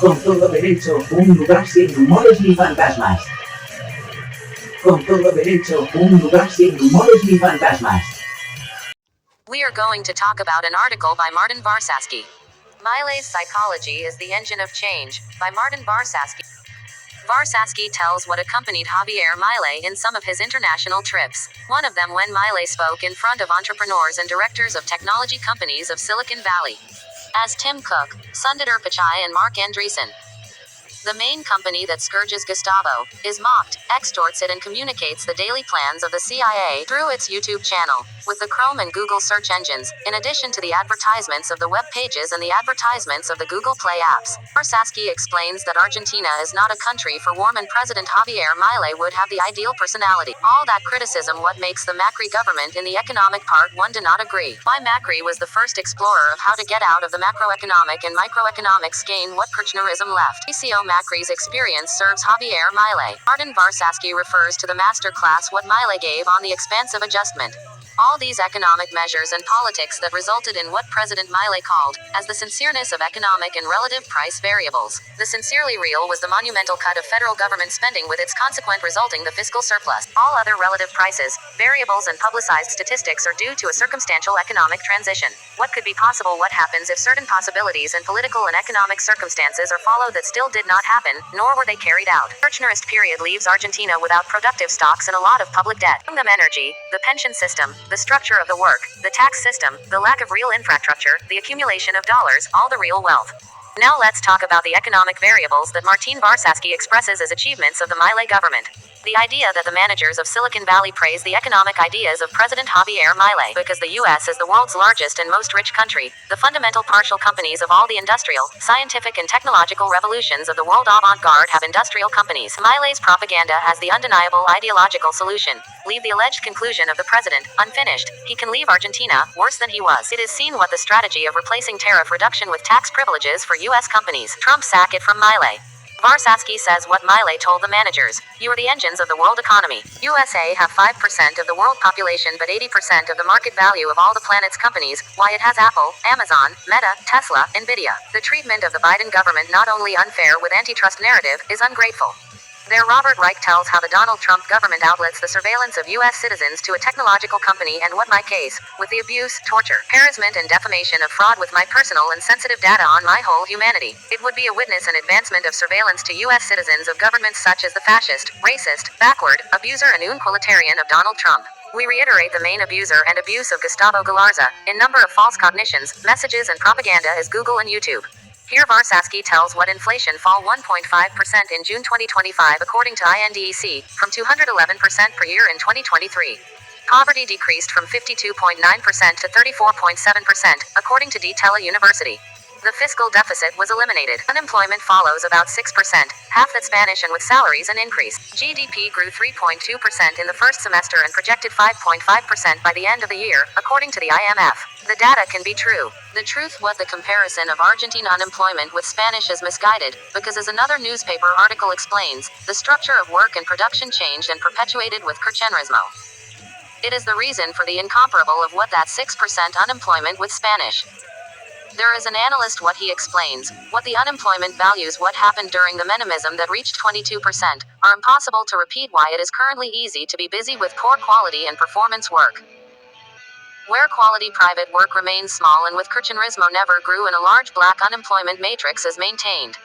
Con todo derecho, un lugar sin rumores ni fantasmas. Con todo derecho, un lugar sin rumores ni fantasmas. We are going to talk about an article by Martin Varsavsky. Milei's Psychology is the Engine of Change, by Martin Varsavsky. Varsavsky tells what accompanied Javier Milei in some of his international trips. One of them when Milei spoke in front of entrepreneurs and directors of technology companies of Silicon Valley. As Tim Cook, Sundar Pichai and Mark Andreessen. The main company that scourges Gustavo, is mocked, extorts it and communicates the daily plans of the CIA through its YouTube channel, with the Chrome and Google search engines, in addition to the advertisements of the web pages and the advertisements of the Google Play apps. Varsavsky explains that Argentina is not a country for warm and President Javier Milei would have the ideal personality. All that criticism what makes the Macri government in the economic part one do not agree. Why Macri was the first explorer of how to get out of the macroeconomic and microeconomics gain what Kirchnerism left. PCO Macri's experience serves Javier Milei. Martin Varsavsky refers to the master class what Milei gave on the expansive adjustment. All these economic measures and politics that resulted in what President Milei called, as the sincereness of economic and relative price variables. The sincerely real was the monumental cut of federal government spending with its consequent resulting the fiscal surplus. All other relative prices, variables and publicized statistics are due to a circumstantial economic transition. What could be possible? What happens if certain possibilities and political and economic circumstances are followed that still did not happen, nor were they carried out. Kirchnerist period leaves Argentina without productive stocks and a lot of public debt. Among them energy, the pension system, the structure of the work, the tax system, the lack of real infrastructure, the accumulation of dollars, all the real wealth. Now let's talk about the economic variables that Martin Varsavsky expresses as achievements of the Milei government. The idea that the managers of Silicon Valley praise the economic ideas of President Javier Milei because the U.S. is the world's largest and most rich country, the fundamental partial companies of all the industrial, scientific and technological revolutions of the world avant-garde have industrial companies. Milei's propaganda has the undeniable ideological solution. Leave the alleged conclusion of the president unfinished. He can leave Argentina worse than he was. It is seen what the strategy of replacing tariff reduction with tax privileges for U.S. companies. Trump sack it from Milei. Varsavsky says what Milei told the managers. You are the engines of the world economy. USA have 5% of the world population but 80% of the market value of all the planet's companies. Why it has Apple, Amazon, Meta, Tesla, Nvidia. The treatment of the Biden government not only unfair with antitrust narrative, is ungrateful. There Robert Reich tells how the Donald Trump government outlets the surveillance of U.S. citizens to a technological company and what my case, with the abuse, torture, harassment and defamation of fraud with my personal and sensitive data on my whole humanity. It would be a witness and advancement of surveillance to U.S. citizens of governments such as the fascist, racist, backward, abuser and unequalitarian of Donald Trump. We reiterate the main abuser and abuse of Gustavo Galarza, in number of false cognitions, messages and propaganda is Google and YouTube. Here Varsavsky tells what inflation fall 1.5% in June 2025 according to INDEC, from 211% per year in 2023. Poverty decreased from 52.9% to 34.7%, according to Tele University. The fiscal deficit was eliminated. Unemployment follows about 6%, half that Spanish and with salaries an increase. GDP grew 3.2% in the first semester and projected 5.5% by the end of the year, according to the IMF. The data can be true. The truth what the comparison of Argentine unemployment with Spanish is misguided, because as another newspaper article explains, the structure of work and production changed and perpetuated with Kirchnerismo. It is the reason for the incomparable of what that 6% unemployment with Spanish. There is an analyst what he explains, what the unemployment values what happened during the Menemism that reached 22%, are impossible to repeat why it is currently easy to be busy with poor quality and performance work. Where quality private work remains small and with Kirchnerismo never grew and a large black unemployment matrix is maintained.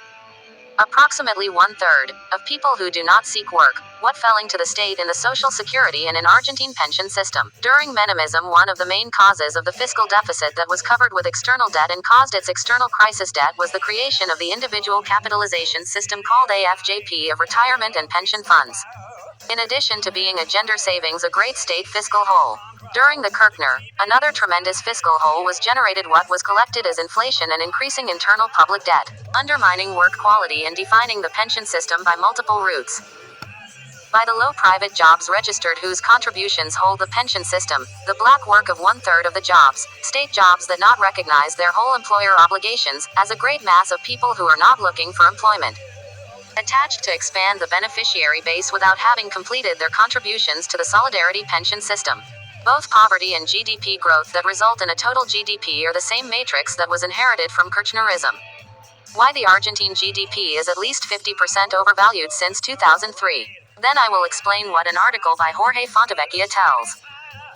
Approximately 1/3 of people who do not seek work, what felling to the state in the social security and in Argentine pension system. During Menemism, one of the main causes of the fiscal deficit that was covered with external debt and caused its external crisis debt was the creation of the individual capitalization system called AFJP of retirement and pension funds. In addition to being a gender savings, a great state fiscal hole. During the Kirchner, another tremendous fiscal hole was generated what was collected as inflation and increasing internal public debt, undermining work quality and defining the pension system by multiple routes. By the low private jobs registered whose contributions hold the pension system, the black work of 1/3 of the jobs, state jobs that not recognize their whole employer obligations, as a great mass of people who are not looking for employment. Attached to expand the beneficiary base without having completed their contributions to the solidarity pension system. Both poverty and GDP growth that result in a total GDP are the same matrix that was inherited from Kirchnerism. Why the Argentine GDP is at least 50% overvalued since 2003. Then I will explain what an article by Jorge Fontevecchia tells.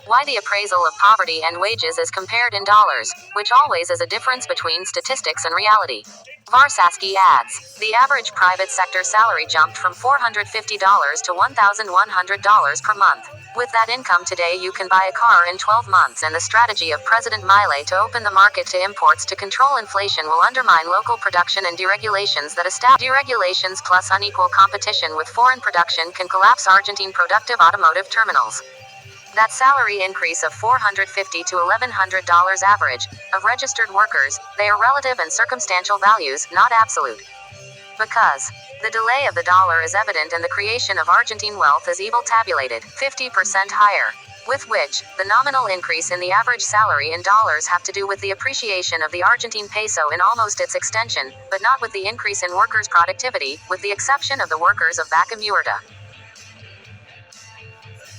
Why the appraisal of poverty and wages is compared in dollars, which always is a difference between statistics and reality. Varsaski adds, the average private sector salary jumped from $450 to $1,100 per month. With that income today you can buy a car in 12 months, and the strategy of President Milei to open the market to imports to control inflation will undermine local production, and deregulations that establish deregulations plus unequal competition with foreign production can collapse Argentine productive automotive terminals. That salary increase of $450 to $1,100 average of registered workers, they are relative and circumstantial values, not absolute. Because the delay of the dollar is evident, and the creation of Argentine wealth is evil tabulated 50% higher, with which the nominal increase in the average salary in dollars have to do with the appreciation of the Argentine peso in almost its extension, but not with the increase in workers' productivity, with the exception of the workers of Vaca Muerta.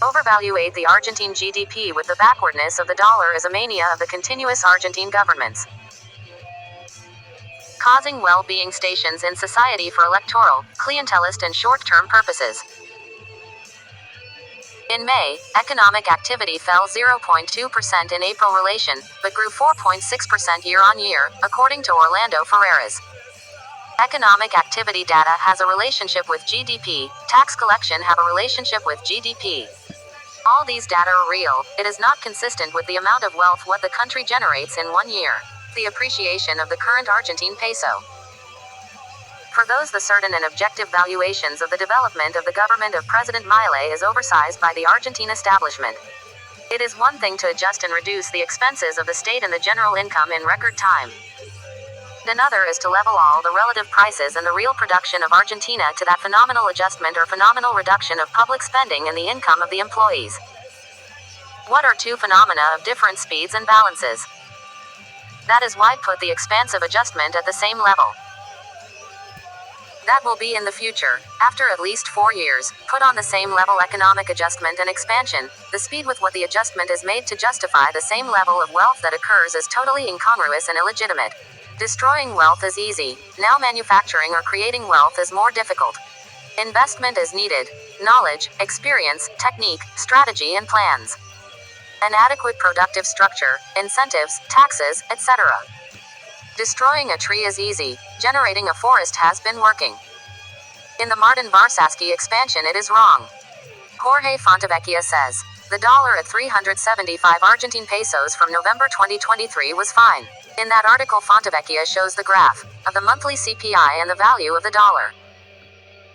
Overvaluate the Argentine GDP with the backwardness of the dollar is a mania of the continuous Argentine governments, causing well-being stations in society for electoral, clientelist and short-term purposes. In May, economic activity fell 0.2% in April relation, but grew 4.6% year-on-year, according to Orlando Ferreras. Economic activity data has a relationship with GDP, tax collection have a relationship with GDP. All these data are real. It is not consistent with the amount of wealth what the country generates in 1 year. The appreciation of the current Argentine peso. For those, the certain and objective valuations of the development of the government of President Milei is oversized by the Argentine establishment. It is one thing to adjust and reduce the expenses of the state and the general income in record time. Another is to level all the relative prices and the real production of Argentina to that phenomenal adjustment or phenomenal reduction of public spending and the income of the employees. What are two phenomena of different speeds and balances? That is why put the expansive adjustment at the same level. That will be in the future, after at least 4 years, put on the same level economic adjustment and expansion. The speed with what the adjustment is made to justify the same level of wealth that occurs is totally incongruous and illegitimate. Destroying wealth is easy. Now manufacturing or creating wealth is more difficult. Investment is needed. Knowledge, experience, technique, strategy and plans. An adequate productive structure, incentives, taxes, etc. Destroying a tree is easy. Generating a forest has been working. In the Martin Varsaski expansion it is wrong. Jorge Fontevecchia says, the dollar at 375 Argentine pesos from November 2023 was fine. In that article Fontevecchia shows the graph of the monthly CPI and the value of the dollar.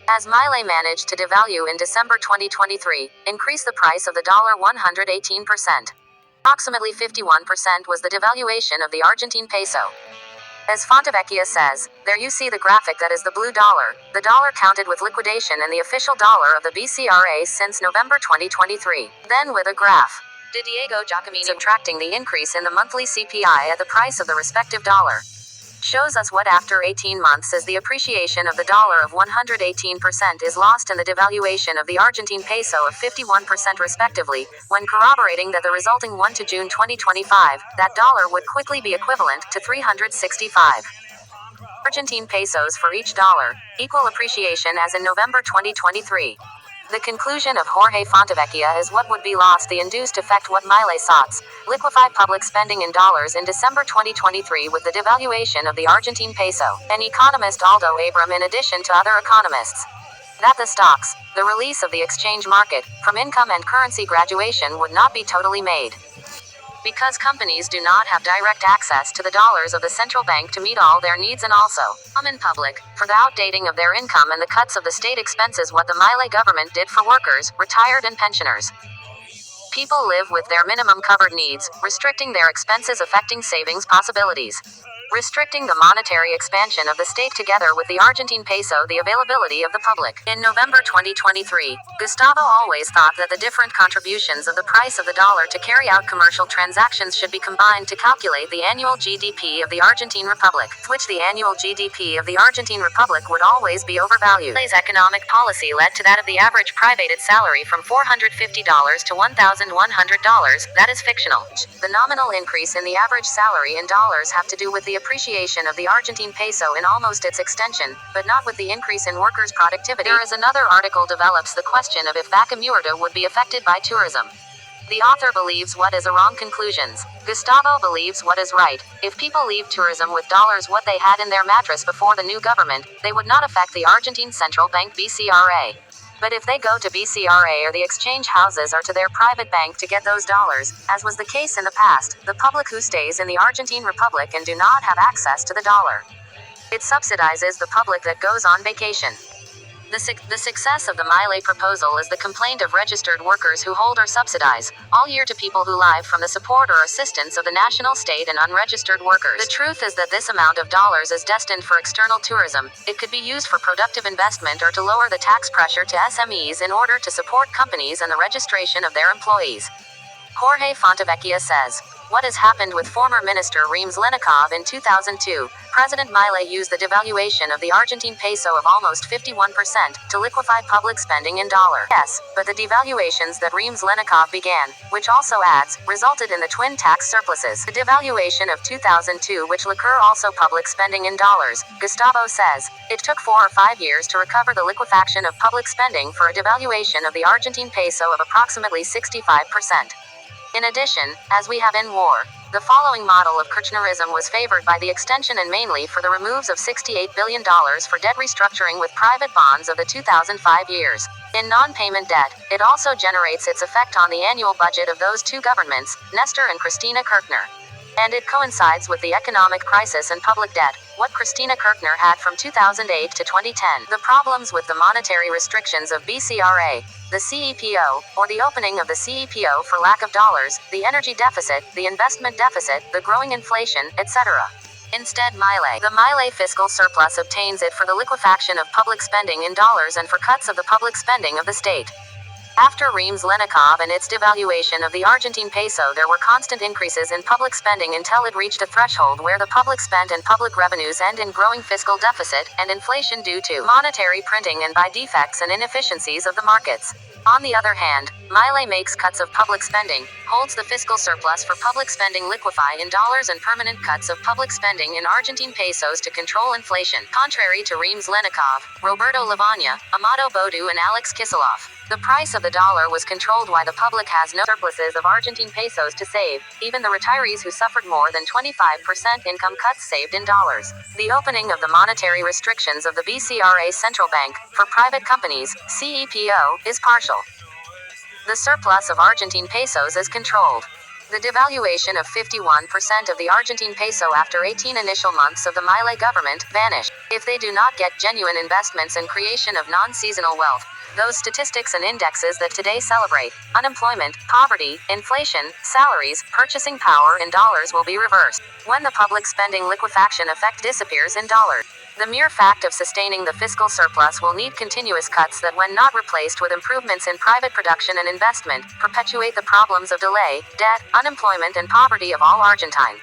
As Milei managed to devalue in December 2023, increase the price of the dollar 118%. Approximately 51% was the devaluation of the Argentine peso. As Fontevecchia says, there you see the graphic, that is the blue dollar, the dollar counted with liquidation and the official dollar of the BCRA since November 2023. Then with a graph. De Diego Giacomini subtracting the increase in the monthly CPI at the price of the respective dollar. Shows us what after 18 months is the appreciation of the dollar of 118% is lost and the devaluation of the Argentine peso of 51% respectively, when corroborating that the resulting 1 to June 2025, that dollar would quickly be equivalent to 365 Argentine pesos for each dollar, equal appreciation as in November 2023. The conclusion of Jorge Fontevecchia is what would be lost the induced effect what Milei sought, liquefy public spending in dollars in December 2023 with the devaluation of the Argentine peso. An economist Aldo Abram in addition to other economists. That the stocks, the release of the exchange market, from income and currency graduation would not be totally made. Because companies do not have direct access to the dollars of the central bank to meet all their needs, and also, common public, for the outdating of their income and the cuts of the state expenses what the Milei government did for workers, retired and pensioners. People live with their minimum covered needs, restricting their expenses affecting savings possibilities. Restricting the monetary expansion of the state together with the Argentine peso the availability of the public. In November 2023, Gustavo always thought that the different contributions of the price of the dollar to carry out commercial transactions should be combined to calculate the annual GDP of the Argentine Republic, which the annual GDP of the Argentine Republic would always be overvalued. Milei's economic policy led to that of the average privated salary from $450 to $1,100 that is fictional. The nominal increase in the average salary in dollars have to do with the appreciation of the Argentine peso in almost its extension, but not with the increase in workers' productivity. There is another article develops the question of if Vaca Muerta would be affected by tourism. The author believes what is a wrong conclusions. Gustavo believes what is right. If people leave tourism with dollars what they had in their mattress before the new government, they would not affect the Argentine Central Bank BCRA. But if they go to BCRA or the exchange houses or to their private bank to get those dollars, as was the case in the past, the public who stays in the Argentine Republic and do not have access to the dollar. It subsidizes the public that goes on vacation. The success of the Milei proposal is the complaint of registered workers who hold or subsidize, all year to people who live from the support or assistance of the national state and unregistered workers. The truth is that this amount of dollars is destined for external tourism. It could be used for productive investment or to lower the tax pressure to SMEs in order to support companies and the registration of their employees. Jorge Fontevecchia says, what has happened with former minister Rems Lenikov in 2002? President Milei used the devaluation of the Argentine peso of almost 51% to liquefy public spending in dollar. Yes, but the devaluations that Rems Lenikov began, which also adds, resulted in the twin tax surpluses. The devaluation of 2002 which liqueur also public spending in dollars, Gustavo says, it took 4 or 5 years to recover the liquefaction of public spending for a devaluation of the Argentine peso of approximately 65%. In addition, as we have in war, the following model of Kirchnerism was favored by the extension and mainly for the removes of $68 billion for debt restructuring with private bonds of the 2005 years. In non-payment debt, it also generates its effect on the annual budget of those two governments, Nestor and Cristina Kirchner. And it coincides with the economic crisis and public debt, what Cristina Kirchner had from 2008 to 2010. The problems with the monetary restrictions of BCRA, the CEPO, or the opening of the CEPO for lack of dollars, the energy deficit, the investment deficit, the growing inflation, etc. Instead, the Milei fiscal surplus obtains it for the liquefaction of public spending in dollars and for cuts of the public spending of the state. After Rems Lenikov and its devaluation of the Argentine peso, there were constant increases in public spending until it reached a threshold where the public spent and public revenues end in growing fiscal deficit and inflation due to monetary printing and by defects and inefficiencies of the markets. On the other hand, Milei makes cuts of public spending, holds the fiscal surplus for public spending liquefy in dollars and permanent cuts of public spending in Argentine pesos to control inflation. Contrary to Rems Lenikov, Roberto Lavagna, Amado Bodo and Alex Kicillof, the price of the dollar was controlled while the public has no surpluses of Argentine pesos to save, even the retirees who suffered more than 25% income cuts saved in dollars. The opening of the monetary restrictions of the BCRA Central Bank, for private companies, CEPO, is partial. The surplus of Argentine pesos is controlled. The devaluation of 51% of the Argentine peso after 18 initial months of the Milei government vanished. If they do not get genuine investments and creation of non-seasonal wealth, those statistics and indexes that today celebrate unemployment, poverty, inflation, salaries, purchasing power in dollars will be reversed when the public spending liquefaction effect disappears in dollars. The mere fact of sustaining the fiscal surplus will need continuous cuts that, when not replaced with improvements in private production and investment, perpetuate the problems of delay, debt, unemployment and poverty of all Argentine.